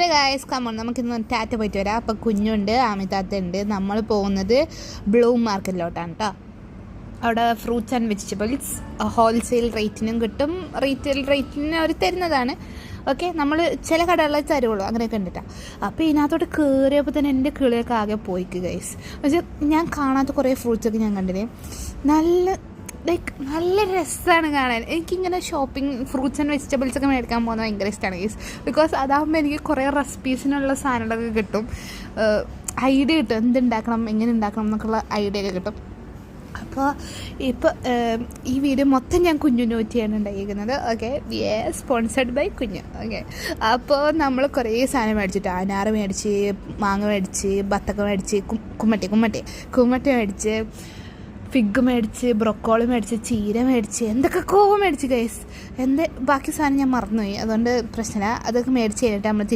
Hello guys, come on നമുക്കിന്ന് ടാറ്റ പോയിട്ട് വരാം. അപ്പോൾ കുഞ്ഞുണ്ട്, ആമിതാത്ത ഉണ്ട്. നമ്മൾ പോകുന്നത് ബ്ലൂം മാർക്കറ്റിലോട്ടാണ് കേട്ടോ. അവിടെ ഫ്രൂട്ട്സ് ആൻഡ് വെജിറ്റബിൾസ് ഹോൾസെയിൽ റേറ്റിനും കിട്ടും, റീറ്റെയിൽ റേറ്റിന് അവർ തരുന്നതാണ്. ഓക്കെ, നമ്മൾ ചില കടകളിൽ തരുള്ളൂ, അങ്ങനെയൊക്കെ ഉണ്ട് കേട്ടോ. അപ്പോൾ ഇതിനകത്തോട്ട് കയറിയപ്പോൾ തന്നെ എൻ്റെ കിളിയൊക്കെ ആകെ പോയിക്ക് ഗൈസ്. പക്ഷേ ഞാൻ കാണാത്ത കുറേ ഫ്രൂട്ട്സൊക്കെ ഞാൻ കണ്ടില്ലേ, നല്ല രസമാണ് കാണാൻ. എനിക്കിങ്ങനെ ഷോപ്പിംഗ് ഫ്രൂട്ട്സ് ആൻഡ് വെജിറ്റബിൾസ് ഒക്കെ മേടിക്കാൻ പോകുന്നത് ഭയങ്കര ഇഷ്ടമാണ് ഗൈസ്. ബിക്കോസ് അതാകുമ്പോൾ എനിക്ക് കുറേ റെസിപ്പീസിനുള്ള സാധനങ്ങളൊക്കെ കിട്ടും, ഐഡിയ കിട്ടും, എന്തുണ്ടാക്കണം, എങ്ങനെ ഉണ്ടാക്കണം എന്നൊക്കെയുള്ള ഐഡിയ ഒക്കെ കിട്ടും. അപ്പോൾ ഈ വീഡിയോ മൊത്തം ഞാൻ കുഞ്ഞിന് പറ്റിയാണ് ഉണ്ടായിരിക്കുന്നത്. ഓക്കെ, സ്പോൺസർഡ് ബൈ കുഞ്ഞ്. ഓക്കെ, അപ്പോൾ നമ്മൾ കുറേ സാധനം മേടിച്ചിട്ട്, അനാറ് മേടിച്ച്, മാങ്ങ മേടിച്ച്, ബത്തക്ക മേടിച്ച്, കുമ്മട്ടി മേടിച്ച്, ഫിഗ് മേടിച്ച്, ബ്രൊക്കോളി മേടിച്ച്, ചീര മേടിച്ച്, എന്തൊക്കെയോ മേടിച്ച് ഗൈസ്. ബാക്കി സാധനം ഞാൻ മറന്നുപോയി, അതുകൊണ്ട് പ്രശ്നമില്ല. അതൊക്കെ മേടിച്ച് കഴിഞ്ഞിട്ട് നമ്മൾ